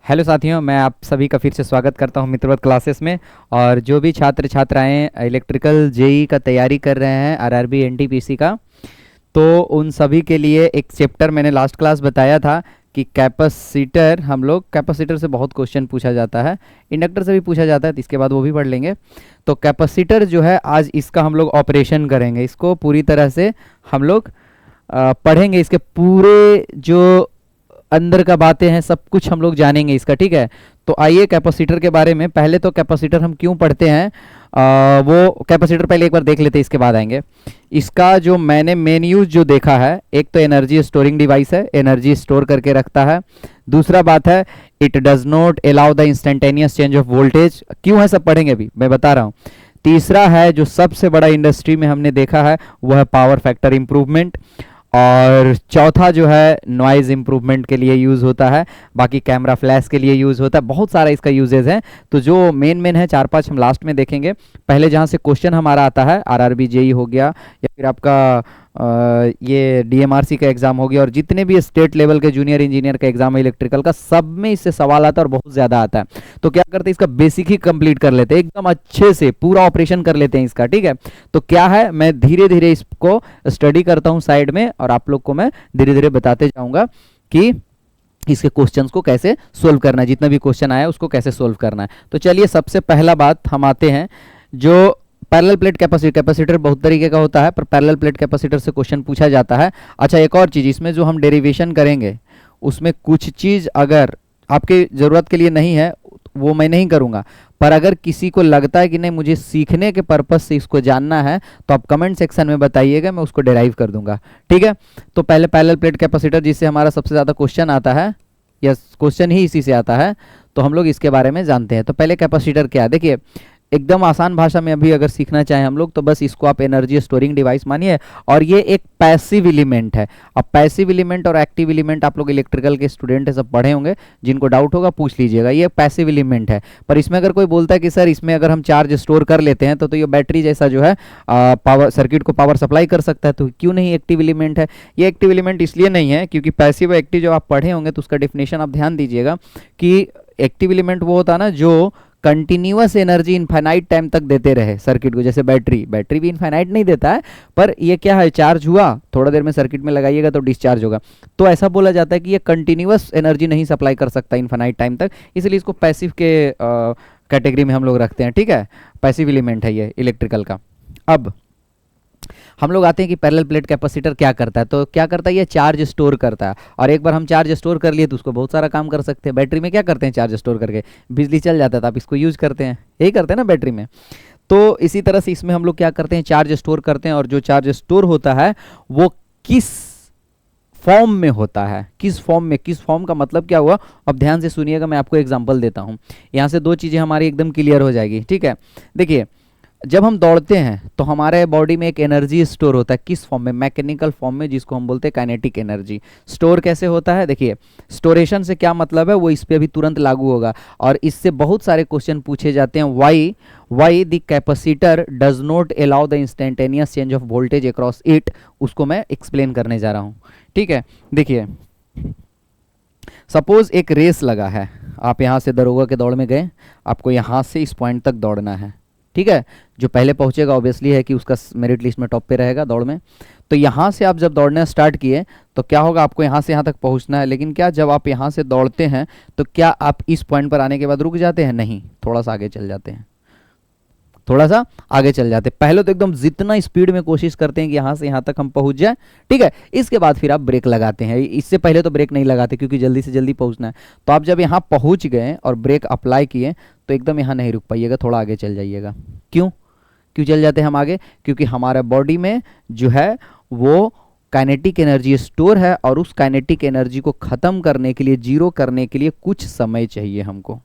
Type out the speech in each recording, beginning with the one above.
Hello साथियों, मैं आप सभी का फिर से स्वागत करता हूं मित्रवत क्लासेस में। और जो भी छात्र छात्राएं इलेक्ट्रिकल जेई का तैयारी कर रहे हैं, आरआरबी एनटीपीसी का, तो उन सभी के लिए एक चैप्टर मैंने लास्ट क्लास बताया था कि कैपेसिटर, हम लोग कैपेसिटर से बहुत क्वेश्चन पूछा जाता है, इंडक्टर से भी पूछा जाता है, तो इसके बाद वो भी पढ़ लेंगे। तो कैपेसिटर जो है, आज इसका हम लोग ऑपरेशन करेंगे, इसको पूरी तरह से हम लोग पढ़ेंगे, इसके पूरे जो अंदर का बातें हैं सब कुछ हम लोग जानेंगे इसका। ठीक है, तो आइए कैपेसिटर के बारे में। पहले तो कैपेसिटर हम क्यों पढ़ते हैं, वो कैपेसिटर पहले एक बार देख लेते हैं, इसके बाद आएंगे। इसका जो मैंने मेन यूज जो देखा है, एक तो एनर्जी स्टोरिंग डिवाइस है, एनर्जी स्टोर करके रखता है। दूसरा बात है, it does not allow the instantaneous change of voltage. क्यों है सब पढ़ेंगे, अभी मैं बता रहा हूँ। तीसरा है, जो सबसे बड़ा इंडस्ट्री में हमने देखा है, वो है पावर फैक्टर इंप्रूवमेंट। और चौथा जो है, नॉइज़ इम्प्रूवमेंट के लिए यूज़ होता है, बाकी कैमरा फ्लैश के लिए यूज़ होता है, बहुत सारा इसका यूजेज है। तो जो मेन है 4-5 हम लास्ट में देखेंगे। पहले जहाँ से क्वेश्चन हमारा आता है, आरआरबी जेई हो गया या फिर आपका ये डीएमआरसी का एग्जाम हो गया, और जितने भी स्टेट लेवल के जूनियर इंजीनियर का एग्जाम है इलेक्ट्रिकल का, सब में इससे सवाल आता है और बहुत ज़्यादा आता है। तो क्या करते हैं, इसका बेसिक ही कंप्लीट कर लेते हैं, एकदम अच्छे से पूरा ऑपरेशन कर लेते हैं इसका। ठीक है, तो क्या है, मैं धीरे धीरे इसको स्टडी करता हूँ साइड में, और आप लोग को मैं धीरे धीरे बताते जाऊँगा कि इसके क्वेश्चंस को कैसे सोल्व करना है, जितना भी क्वेश्चन आया उसको कैसे सोल्व करना है। तो चलिए, सबसे पहला बात हम आते हैं, जो पैरेलल प्लेट कैपेसिटर। कैपेसिटर बहुत तरीके का होता है, पर पैरेलल प्लेट कैपेसिटर से क्वेश्चन पूछा जाता है। अच्छा, एक और चीज़, इसमें जो हम डेरिवेशन करेंगे उसमें कुछ चीज़ अगर आपके ज़रूरत के लिए नहीं है, वो मैं नहीं करूँगा, पर अगर किसी को लगता है कि नहीं मुझे सीखने के पर्पज़ से इसको जानना है, तो आप कमेंट सेक्शन में बताइएगा, मैं उसको डेराइव कर दूंगा। ठीक है, तो पहले पैरेलल प्लेट कैपेसिटर, जिससे हमारा सबसे ज़्यादा क्वेश्चन आता है, या क्वेश्चन ही इसी से आता है, तो हम लोग इसके बारे में जानते हैं। तो पहले कैपेसिटर क्या है, देखिए एकदम आसान भाषा में अभी अगर सीखना चाहें हम लोग, तो बस इसको आप एनर्जी स्टोरिंग डिवाइस मानिए, और ये एक पैसिव एलिमेंट है। अब पैसिव एलिमेंट और एक्टिव एलिमेंट आप लोग इलेक्ट्रिकल के स्टूडेंट है, सब पढ़े होंगे, जिनको डाउट होगा पूछ लीजिएगा। ये पैसिव एलिमेंट है, पर इसमें अगर कोई बोलता है कि सर इसमें अगर हम चार्ज स्टोर कर लेते हैं तो ये बैटरी जैसा जो है पावर सर्किट को पावर सप्लाई कर सकता है, तो क्यों नहीं एक्टिव एलिमेंट है। ये एक्टिव एलिमेंट इसलिए नहीं है क्योंकि पैसिव और एक्टिव जब आप पढ़े होंगे तो उसका डिफिनेशन आप ध्यान दीजिएगा कि एक्टिव एलिमेंट वो होता है ना जो कंटिन्यूअस एनर्जी इनफाइनाइट टाइम तक देते रहे सर्किट को। जैसे बैटरी भी इनफाइनाइट नहीं देता है, पर ये क्या है, चार्ज हुआ, थोड़ा देर में सर्किट में लगाइएगा तो डिस्चार्ज होगा। तो ऐसा बोला जाता है कि ये कंटिन्यूअस एनर्जी नहीं सप्लाई कर सकता इनफाइनाइट टाइम तक, इसलिए इसको पैसिव के कैटेगरी में हम लोग रखते हैं। ठीक है, पैसिव एलिमेंट है ये इलेक्ट्रिकल का। अब हम लोग आते हैं कि पैरेलल प्लेट कैपेसिटर क्या करता है। तो क्या करता है, ये चार्ज स्टोर करता है, और एक बार हम चार्ज स्टोर कर लिए तो उसको बहुत सारा काम कर सकते हैं। बैटरी में क्या करते हैं, चार्ज स्टोर करके बिजली चल जाता है तो आप इसको यूज करते हैं, यही करते हैं ना बैटरी में। तो इसी तरह से इसमें हम लोग क्या करते हैं, चार्ज स्टोर करते हैं, और जो चार्ज स्टोर होता है वो किस फॉर्म में होता है, किस फॉर्म में, किस फॉर्म का मतलब क्या हुआ, अब ध्यान से सुनिएगा, मैं आपको एग्जांपल देता हूं। यहां से दो चीजें हमारी एकदम क्लियर हो जाएगी। ठीक है, देखिए जब हम दौड़ते हैं तो हमारे बॉडी में एक एनर्जी स्टोर होता है, किस फॉर्म में, मैकेनिकल फॉर्म में, जिसको हम बोलते हैं काइनेटिक एनर्जी। स्टोर कैसे होता है, देखिए स्टोरेशन से क्या मतलब है वो इस पे अभी तुरंत लागू होगा, और इससे बहुत सारे क्वेश्चन पूछे जाते हैं। Why the capacitor does not allow the instantaneous change of voltage across it, उसको मैं एक्सप्लेन करने जा रहा हूँ। ठीक है, देखिए सपोज एक रेस लगा है, आप यहाँ से दरोगा के दौड़ में गए, आपको यहाँ से इस पॉइंट तक दौड़ना है। ठीक है, जो पहले पहुंचेगा ऑब्वियसली है कि उसका मेरिट लिस्ट में टॉप पे रहेगा दौड़ में। तो यहाँ से आप जब दौड़ना स्टार्ट किए तो क्या होगा, आपको यहाँ से यहाँ तक पहुँचना है, लेकिन क्या जब आप यहाँ से दौड़ते हैं तो क्या आप इस पॉइंट पर आने के बाद रुक जाते हैं, नहीं, थोड़ा सा आगे चल जाते हैं, थोड़ा सा आगे चल जाते हैं। पहले तो एकदम जितना स्पीड में कोशिश करते हैं कि यहाँ से यहाँ तक हम पहुँच जाए। ठीक है, इसके बाद फिर आप ब्रेक लगाते हैं, इससे पहले तो ब्रेक नहीं लगाते क्योंकि जल्दी से जल्दी पहुँचना है। तो आप जब यहाँ पहुँच गए और ब्रेक अप्लाई किए तो एकदम यहाँ नहीं रुक पाइएगा, थोड़ा आगे चल जाइएगा। क्यों चल जाते हैं हम आगे, क्योंकि हमारे बॉडी में जो है वो काइनेटिक एनर्जी स्टोर है, और उस काइनेटिक एनर्जी को ख़त्म करने के लिए, जीरो करने के लिए कुछ समय चाहिए, हमको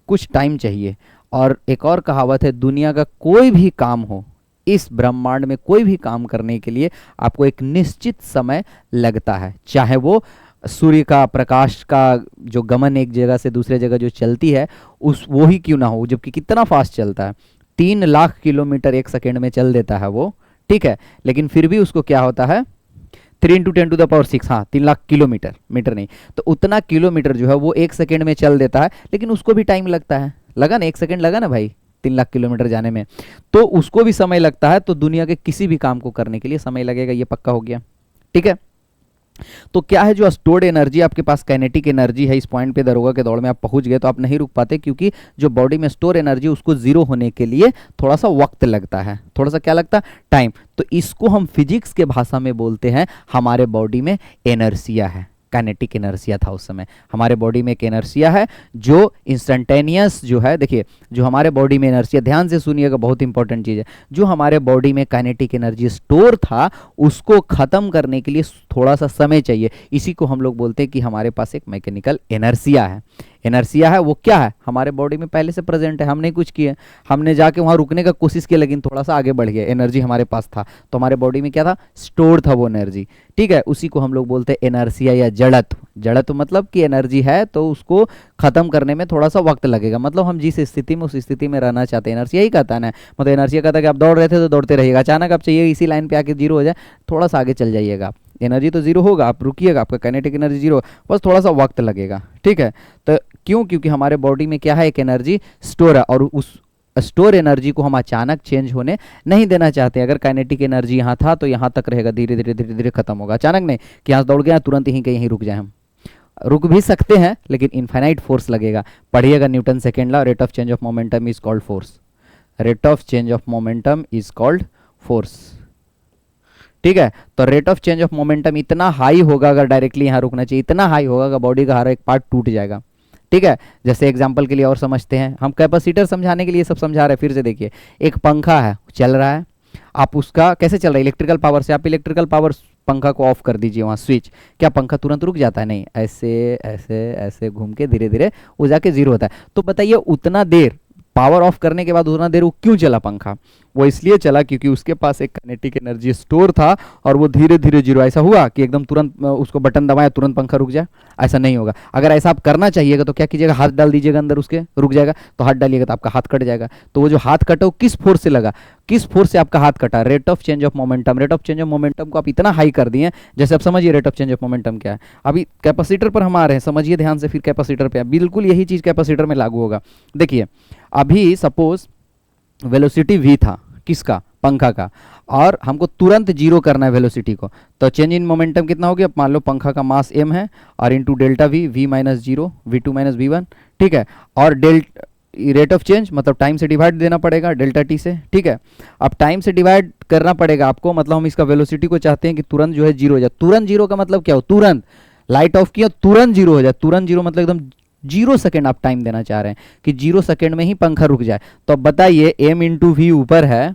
कुछ टाइम चाहिए। और एक और कहावत है, दुनिया का कोई भी काम हो, इस ब्रह्मांड में कोई भी काम करने के लिए आपको एक निश्चित समय लगता है, चाहे वो सूर्य का प्रकाश का जो गमन एक जगह से दूसरे जगह जो चलती है वो ही क्यों ना हो, जबकि कितना फास्ट चलता है, 3 लाख किलोमीटर एक सेकेंड में चल देता है वो। ठीक है, लेकिन फिर भी उसको क्या होता है, 3 × 10⁶, हाँ 3 लाख किलोमीटर, मीटर नहीं, तो उतना किलोमीटर जो है वो 1 सेकेंड में चल देता है, लेकिन उसको भी टाइम लगता है, लगा ना 1 सेकेंड लगा ना भाई 3 लाख किलोमीटर जाने में, तो उसको भी समय लगता है, तो दुनिया के किसी भी काम को करने के लिए समय लगेगा, ये पक्का हो गया। ठीक है, तो क्या है जो स्टोर्ड एनर्जी आपके पास काइनेटिक एनर्जी है, इस पॉइंट पे दरोगा के दौड़ में आप पहुंच गए तो आप नहीं रुक पाते, क्योंकि जो बॉडी में स्टोर एनर्जी उसको जीरो होने के लिए थोड़ा सा वक्त लगता है, थोड़ा सा क्या लगता है, टाइम। तो इसको हम फिजिक्स के भाषा में बोलते हैं हमारे बॉडी में एनर्सिया है, काइनेटिक एनर्सिया था उस समय, हमारे बॉडी में एक एनर्सिया है जो इंस्टेंटेनियस जो है, देखिए जो हमारे बॉडी में एनर्सिया, ध्यान से सुनिएगा बहुत इंपॉर्टेंट चीज़ है, जो हमारे बॉडी में काइनेटिक एनर्जी स्टोर था उसको खत्म करने के लिए थोड़ा सा समय चाहिए, इसी को हम लोग बोलते हैं कि हमारे पास एक मैकेनिकल एनर्सिया है। एनर्सिया है वो क्या है, हमारे बॉडी में पहले से प्रेजेंट है, हमने कुछ किया, हमने जाके वहाँ रुकने का कोशिश की लेकिन थोड़ा सा आगे बढ़ गया, एनर्जी हमारे पास था, तो हमारे बॉडी में क्या था, स्टोर था वो एनर्जी। ठीक है, उसी को हम लोग बोलते हैं एनर्सिया या जड़त्व। जड़त्व मतलब कि एनर्जी है तो उसको खत्म करने में थोड़ा सा वक्त लगेगा, मतलब हम जिस स्थिति में उस स्थिति में रहना चाहते हैं, एनर्सिया ही कहता है ना, मतलब एनर्सिया कहता है कि आप दौड़ रहे थे तो दौड़ते रहिएगा, अचानक आप चाहिए इसी लाइन पे आके जीरो हो जाए, थोड़ा सा आगे चल जाइएगा, एनर्जी तो जीरो होगा, आप रुकिएगा, आपका काइनेटिक एनर्जी जीरो, बस थोड़ा सा वक्त लगेगा। ठीक है, तो क्यों, क्योंकि हमारे बॉडी में क्या है, एक एनर्जी स्टोर है, और उस स्टोर एनर्जी को हम अचानक चेंज होने नहीं देना चाहते। अगर काइनेटिक एनर्जी यहाँ था तो यहाँ तक रहेगा, धीरे धीरे धीरे धीरे खत्म होगा, अचानक नहीं कि यहाँ दौड़ गया तुरंत यहीं कहीं रुक जाए, हम रुक भी सकते हैं लेकिन इनफाइनाइट फोर्स लगेगा। पढ़िएगा Newton second law, rate of change of momentum is called force, rate of change of momentum is called force. ठीक है, तो rate of change of momentum इतना हाई होगा, अगर डायरेक्टली यहाँ रुकना चाहिए, इतना हाई होगा कि बॉडी का हर एक पार्ट टूट जाएगा। ठीक है, जैसे एग्जांपल के लिए और समझते हैं, हम कैपेसिटर समझाने के लिए सब समझा रहे हैं, फिर से देखिए, एक पंखा है चल रहा है, आप उसका कैसे चल रहा है, इलेक्ट्रिकल पावर से, आप इलेक्ट्रिकल पावर पंखा को ऑफ कर दीजिए वहाँ स्विच, क्या पंखा तुरंत रुक जाता है, नहीं, ऐसे ऐसे ऐसे घूम के धीरे धीरे वो जाके जीरो होता है। तो बताइए उतना देर पावर ऑफ करने के बाद उतना देर वो क्यों चला पंखा, वो इसलिए चला क्योंकि उसके पास एक काइनेटिक एनर्जी स्टोर था और वो धीरे धीरे जीरो। ऐसा हुआ कि एकदम तुरंत उसको बटन दबाया तुरंत पंखा रुक जाए, ऐसा नहीं होगा। अगर ऐसा आप करना चाहिएगा तो क्या कीजिएगा, हाथ डाल दीजिएगा अंदर उसके, रुक जाएगा, तो हाथ डालिएगा तो आपका हाथ कट जाएगा। तो वो जो हाथ कटा वो किस फोर्स से लगा, किस फोर्स से आपका हाथ कटा, rate of change of momentum. Rate of change of momentum को आप इतना हाई कर दिए, जैसे आप समझिए rate of change of momentum क्या है। अभी कैपेसिटर पर हम आ रहे हैं, समझिए ध्यान से, फिर कैपेसिटर पे बिल्कुल यही चीज कैपेसिटर में लागू होगा। देखिए अभी सपोज वेलोसिटी v था, किसका, पंखा का, और हमको तुरंत जीरो करना है वेलोसिटी को, तो चेंज इन मोमेंटम कितना हो गया, मान लो पंखा का मास m है और into delta we, v minus zero, v2 minus v1। ठीक है, और रेट ऑफ चेंज मतलब टाइम से डिवाइड देना पड़ेगा डेल्टा टी से। ठीक है, अब टाइम से डिवाइड करना पड़ेगा आपको, मतलब हम इसका वेलोसिटी को चाहते हैं कि तुरंत जो है जीरो हो जाए। तुरंत जीरो का मतलब क्या हो, तुरंत लाइट ऑफ किया तुरंत जीरो हो जाए, तुरंत जीरो मतलब एकदम 0 सेकेंड आप टाइम देना चाह रहे हैं कि 0 सेकेंड में ही पंखा रुक जाए। तो अब बताइए m इंटू वी ऊपर है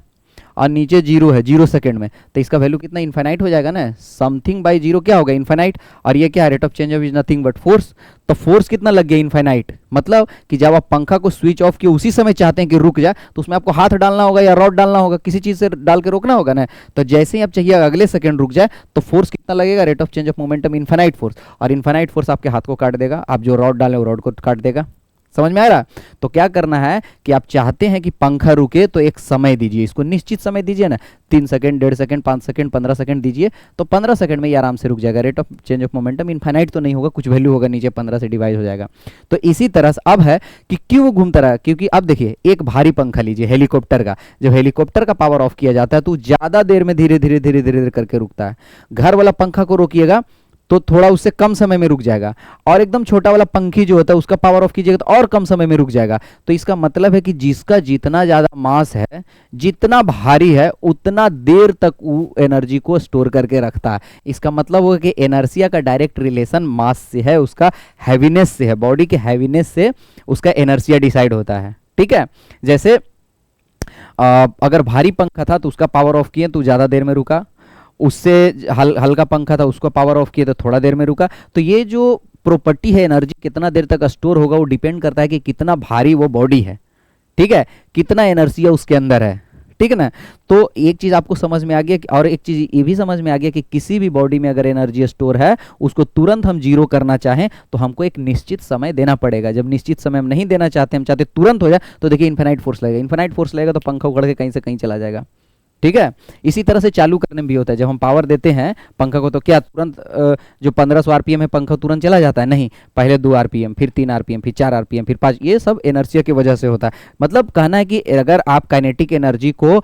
और नीचे जीरो है 0 सेकेंड में, तो इसका वैल्यू कितना, इन्फाइनाइट हो जाएगा ना, समथिंग बाई जीरो क्या होगा, इन्फाइनाइट। और ये क्या है, rate of change of is nothing but force, तो फोर्स कितना लग गया, इन्फाइनाइट। मतलब कि जब आप पंखा को स्विच ऑफ किए उसी समय चाहते हैं कि रुक जाए, तो उसमें आपको हाथ डालना होगा या रॉड डालना होगा, किसी चीज से डाल के रोकना होगा ना। तो जैसे ही आप चाहिए अगले सेकंड रुक जाए तो फोर्स कितना लगेगा, rate of change of momentum infinite force, और इन्फाइनाइट फोर्स आपके हाथ को काट देगा, आप जो रॉड डालें वो रॉड को काट देगा। समझ में आ रहा। तो क्या करना है कि आप चाहते हैं कि पंखा रुके तो एक समय दीजिए, इसको निश्चित समय दीजिए ना, 3 सेकंड, 1.5 सेकंड, 5 सेकंड, 15 सेकंड दीजिए, तो 15 सेकंड में ये आराम से रुक जाएगा। Rate of change of momentum infinite तो नहीं होगा, कुछ वैल्यू होगा नीचे, 15 से डिवाइड हो जाएगा। तो इसी तरह से अब है कि क्यों वो घूमता रहा, क्योंकि अब देखिए एक भारी पंखा लीजिए हेलीकॉप्टर का, जब हेलीकॉप्टर का पावर ऑफ किया जाता है तो ज्यादा देर में धीरे धीरे धीरे धीरे करके रुकता है। घर वाला पंखा को रोकिएगा तो थोड़ा उससे कम समय में रुक जाएगा, और एकदम छोटा वाला पंखी जो होता है उसका पावर ऑफ कीजिएगा तो और कम समय में रुक जाएगा। तो इसका मतलब है कि जिसका जितना ज्यादा मास है, जितना भारी है, उतना देर तक वो एनर्जी को स्टोर करके रखता है। इसका मतलब होगा कि एनर्जिया का डायरेक्ट रिलेशन मास से है, उसका हैवीनेस से है, बॉडी के हैवीनेस से उसका एनर्जिया डिसाइड होता है। ठीक है, जैसे अगर भारी पंखा था तो उसका पावर ऑफ किए तो ज्यादा देर में रुका, उससे हल्का पंखा था उसको पावर ऑफ किया तो थोड़ा देर में रुका। तो ये जो प्रॉपर्टी है एनर्जी कितना देर तक स्टोर होगा वो डिपेंड करता है कि कितना भारी वो बॉडी है, ठीक है, कितना एनर्जी उसके अंदर है, ठीक है ना। तो एक चीज आपको समझ में आ गया, और एक चीज ये भी समझ में आ गया कि किसी भी बॉडी में अगर एनर्जी स्टोर है उसको तुरंत हम जीरो करना चाहें तो हमको एक निश्चित समय देना पड़ेगा। जब निश्चित समय हम नहीं देना चाहते, हम चाहते तुरंत हो जाए, तो देखिए इन्फिनाइट फोर्स लगेगा। इन्फिनाइट फोर्स लगेगा तो पंखा उखड़ के कहीं से कहीं चला जाएगा, ठीक है। इसी तरह से चालू करने में भी होता है, जब हम पावर देते हैं पंखा को तो क्या तुरंत जो 1500 आरपीएम है पंखा तुरंत चला जाता है? नहीं, पहले 2 आरपीएम, फिर 3 आरपीएम, फिर 4 आरपीएम, फिर 5, ये सब इनर्शिया की वजह से होता है। मतलब कहना है कि अगर आप काइनेटिक एनर्जी को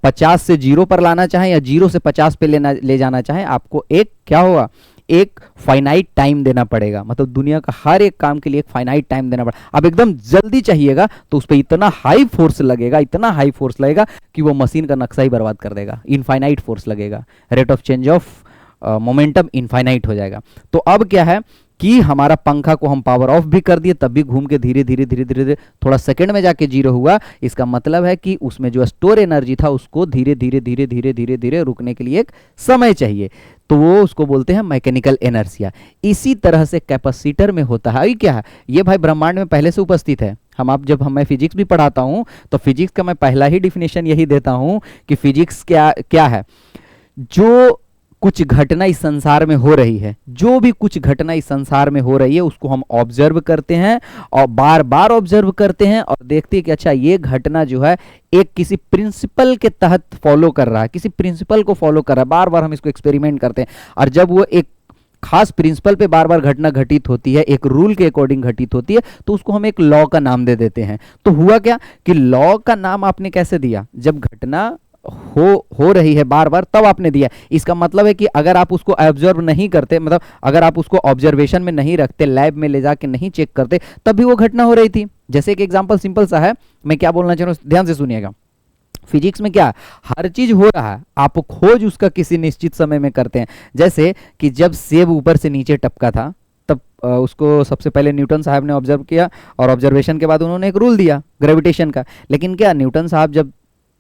50 से 0 पर लाना चाहें या 0 से 50 पे ले जाना चाहें, आपको एक क्या होगा, एक फाइनाइट टाइम देना पड़ेगा। मतलब दुनिया का हर एक काम के लिए एक फाइनाइट टाइम देना पड़ेगा। अब एकदम जल्दी चाहिएगा तो उस पर इतना हाई फोर्स लगेगा, इतना हाई फोर्स लगेगा कि वो मशीन का नक्शा ही बर्बाद कर देगा। इनफाइनाइट फोर्स लगेगा, rate of change of momentum infinite हो जाएगा। तो अब क्या है कि हमारा पंखा को हम पावर ऑफ भी कर दिए तब भी घूम के धीरे धीरे धीरे धीरे धीरे थोड़ा सेकंड में जाके 0 हुआ। इसका मतलब है कि उसमें जो स्टोर एनर्जी था उसको धीरे धीरे धीरे धीरे धीरे धीरे रुकने के लिए एक समय चाहिए, तो वो उसको बोलते हैं मैकेनिकल एनर्शिया। इसी तरह से कैपेसिटर में होता है। ये क्या है? ये भाई ब्रह्मांड में पहले से उपस्थित है। मैं फिजिक्स भी पढ़ाता हूं तो फिजिक्स का मैं पहला ही डिफिनेशन यही देता हूं कि फिजिक्स क्या क्या है। जो कुछ घटना इस संसार में हो रही है, जो भी कुछ घटना इस संसार में हो रही है उसको हम ऑब्जर्व करते हैं और बार बार ऑब्जर्व करते हैं और देखते हैं कि अच्छा ये घटना जो है एक किसी प्रिंसिपल के तहत फॉलो कर रहा है, किसी प्रिंसिपल को फॉलो कर रहा है। बार बार हम इसको एक्सपेरिमेंट करते हैं और जब वो एक खास प्रिंसिपल पे बार बार घटना घटित होती है, एक रूल के अकॉर्डिंग घटित होती है, तो उसको हम एक लॉ का नाम दे देते हैं। तो हुआ क्या कि लॉ का नाम आपने कैसे दिया? जब घटना हो रही है बार बार तब आपने दिया। इसका मतलब है कि अगर आप उसको ऑब्जर्व नहीं करते, मतलब अगर आप उसको ऑब्जर्वेशन में नहीं रखते, लैब में ले जाके नहीं चेक करते, तब भी वो घटना हो रही थी। जैसे एक एग्जांपल सिंपल सा है, मैं क्या बोलना चाह रहा हूं ध्यान से सुनिएगा। फिजिक्स में क्या हर चीज हो रहा है, आप खोज उसका किसी निश्चित समय में करते हैं। जैसे कि जब सेब ऊपर से नीचे टपका था तब उसको सबसे पहले न्यूटन साहब ने ऑब्जर्व किया और ऑब्जर्वेशन के बाद उन्होंने एक रूल दिया ग्रेविटेशन का। लेकिन क्या न्यूटन साहब जब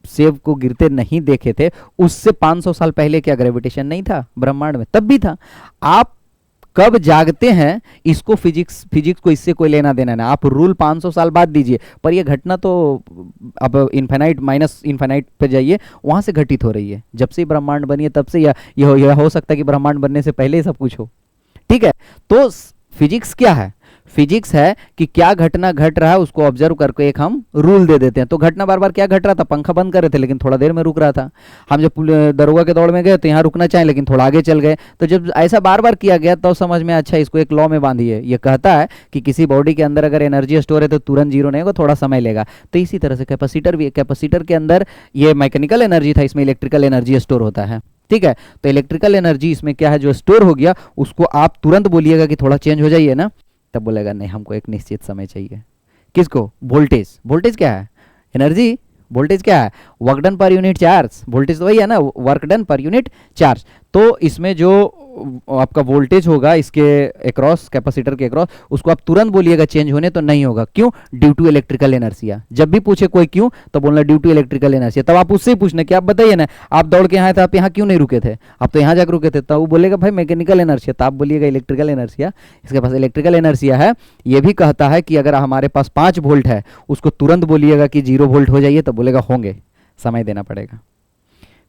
सेब को गिरते नहीं देखे थे, उससे 500 साल पहले क्या ग्रेविटेशन नहीं था ब्रह्मांड में? तब भी था। आप कब जागते हैं इसको फिजिक्स को इससे कोई लेना देना नहीं। आप रूल 500 साल बाद दीजिए, पर ये घटना तो अब इन्फिनाइट माइनस इन्फिनाइट पे जाइए, वहां से घटित हो रही है। जब से ब्रह्मांड बनी है तब से, यह हो सकता है कि ब्रह्मांड बनने से पहले ही सब कुछ हो। ठीक है, तो फिजिक्स क्या है? फिजिक्स है कि क्या घटना घट रहा है उसको ऑब्जर्व करके एक हम रूल दे देते हैं। तो घटना बार बार क्या घट रहा था? पंखा बंद कर रहे थे लेकिन थोड़ा देर में रुक रहा था। हम जब दरोगा के दौड़ में गए तो यहाँ रुकना चाहे लेकिन थोड़ा आगे चल गए। तो जब ऐसा बार बार किया गया तो समझ में अच्छा इसको एक लॉ में बांधिए। ये कहता है कि किसी बॉडी के अंदर अगर एनर्जी स्टोर है तो तुरंत 0 नहीं होगा, थोड़ा समय लेगा। तो इसी तरह से कैपेसिटर भी, कैपेसिटर के अंदर ये मैकेनिकल एनर्जी था, इसमें इलेक्ट्रिकल एनर्जी स्टोर होता है। ठीक है, तो इलेक्ट्रिकल एनर्जी इसमें क्या है जो स्टोर हो गया उसको आप तुरंत बोलिएगा कि थोड़ा चेंज हो जाइए ना, तब बोलेगा नहीं हमको एक निश्चित समय चाहिए। किसको? वोल्टेज। वोल्टेज क्या है? एनर्जी। वोल्टेज क्या है? Work done per unit charge. Voltage तो वही है ना, work done per unit charge. तो इसमें जो आपका वोल्टेज होगा इसके अक्रॉस, कैपेसिटर के अक्रॉस, उसको आप तुरंत बोलिएगा चेंज होने तो नहीं होगा। क्यों? Due to electrical inertia. जब भी पूछे कोई क्यों तो बोलना ड्यू टू इलेक्ट्रिकल एनर्शिया। तब आप उससे पूछना कि आप बताइए ना, आप दौड़ के यहाँ थे, आप यहाँ क्यों नहीं रुके थे? आप तो यहाँ जाकर रुके थे। तब वो बोलेगा भाई मैकेनिकल एनर्शिया, तो आप बोलिएगा इलेक्ट्रिकल एनर्शिया। इसके पास इलेक्ट्रिकल एनर्शिया है। ये भी कहता है कि अगर हमारे पास 5 वोल्ट है उसको तुरंत बोलिएगा कि 0 वोल्ट हो जाइए, तो बोलेगा होंगे, समय देना पड़ेगा।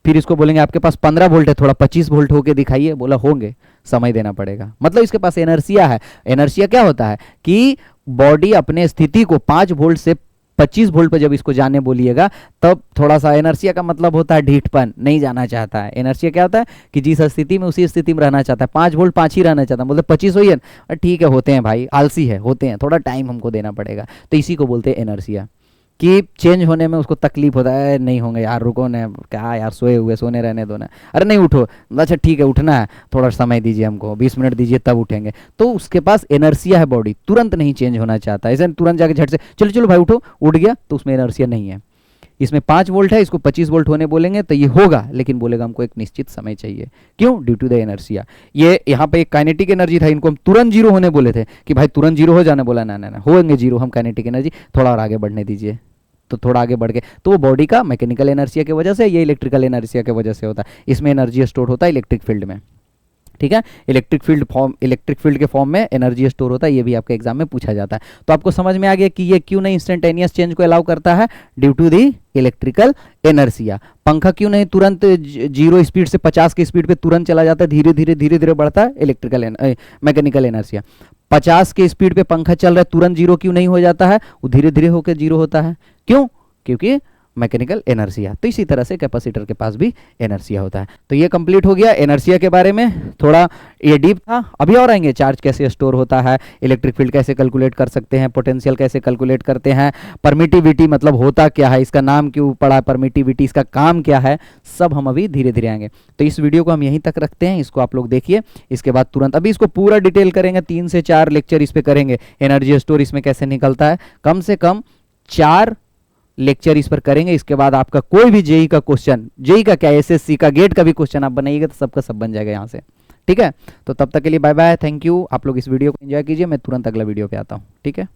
फिर इसको बोलेंगे आपके पास 15 वोल्ट है, थोड़ा 25 वोल्ट होके दिखाइए, बोला होंगे, समय देना पड़ेगा। मतलब इसके पास एनर्शिया है। एनर्शिया क्या होता है कि बॉडी अपने स्थिति को 5 वोल्ट से 25 वोल्ट पर जब इसको जाने बोलिएगा तब थोड़ा सा, एनर्शिया का मतलब होता है ढीठपन, नहीं जाना चाहता है। एनर्शिया क्या होता है कि जिस स्थिति में उसी स्थिति में रहना चाहता है। 5 वोल्ट 5 ही रहना चाहता है, बोलते 25 हो है, ठीक है होते हैं भाई, आलसी है, होते हैं, थोड़ा टाइम हमको देना पड़ेगा। तो इसी को बोलते हैं एनर्शिया। कि चेंज होने में उसको तकलीफ होता है, नहीं होंगे यार, रुको ना, क्या यार सोए हुए, सोने रहने दो ना, अरे नहीं उठो, अच्छा ठीक है उठना है, थोड़ा समय दीजिए हमको, 20 मिनट दीजिए तब उठेंगे। तो उसके पास एनर्शिया है, बॉडी तुरंत नहीं चेंज होना चाहता, ऐसे तुरंत जाके झट से चलो चलो भाई उठो, उठ गया, तो उसमें एनर्शिया नहीं है। इसमें 5 वोल्ट है, इसको 25 वोल्ट होने बोलेंगे तो ये होगा, लेकिन बोलेगा हमको एक निश्चित समय चाहिए। क्यों? Due to the inertia. ये यहाँ पे एक काइनेटिक एनर्जी था, इनको हम तुरंत 0 होने बोले थे कि भाई तुरंत 0 हो जाने, बोला ना ना ना, होंगे 0 हम काइनेटिक एनर्जी, थोड़ा और आगे बढ़ने दीजिए। तो थोड़ा आगे बढ़ के, तो वो बॉडी का मैकेनिकल एनर्जिया की वजह से, ये इलेक्ट्रिकल एनर्जिया की वजह से होता है। इसमें एनर्जी स्टोर होता है इलेक्ट्रिक फील्ड में। ठीक है, इलेक्ट्रिक फील्ड के फॉर्म में एनर्जी स्टोर होता है। ये भी आपके एग्जाम में पूछा जाता है। तो आपको समझ में आ गया कि ये क्यों नहीं इंस्टेंटेनियस चेंज को अलाउ करता है, ड्यू टू दी इलेक्ट्रिकल एनर्जिया। पंखा क्यों नहीं तुरंत 0 स्पीड से 50 की स्पीड पे तुरंत चला जाता है, धीरे धीरे धीरे धीरे बढ़ता है, इलेक्ट्रिकल मैकेनिकल एनर्जिया। 50 के स्पीड पे पंखा चल रहा है, तुरंत 0 क्यों नहीं हो जाता है, वो धीरे धीरे होकर 0 होता है। क्यों? क्योंकि मैकेनिकल इनर्शिया। तो इसी तरह से कैपेसिटर के पास भी इनर्शिया होता है। तो ये कंप्लीट हो गया इनर्शिया के बारे में, थोड़ा ये डीप था। अभी और आएंगे, चार्ज कैसे स्टोर होता है, इलेक्ट्रिक फील्ड कैसे कैलकुलेट कर सकते हैं, पोटेंशियल कैसे कैलकुलेट करते हैं, परमिटिविटी मतलब होता क्या है, इसका नाम क्यों पड़ा परमिटिविटी, इसका काम क्या है, सब हम अभी धीरे धीरे आएंगे। तो इस वीडियो को हम यहीं तक रखते हैं, इसको आप लोग देखिए। इसके बाद तुरंत अभी इसको पूरा डिटेल करेंगे, 3 से 4 लेक्चर इस पे करेंगे, एनर्जी स्टोर इसमें कैसे निकलता है, कम से कम 4 लेक्चर इस पर करेंगे। इसके बाद आपका कोई भी जेई का क्वेश्चन, जेई का क्या एसएससी का गेट का भी क्वेश्चन आप बनाइएगा तो सबका सब बन जाएगा यहाँ से। ठीक है, तो तब तक के लिए बाय बाय, थैंक यू। आप लोग इस वीडियो को एंजॉय कीजिए, मैं तुरंत अगला वीडियो पे आता हूँ। ठीक है।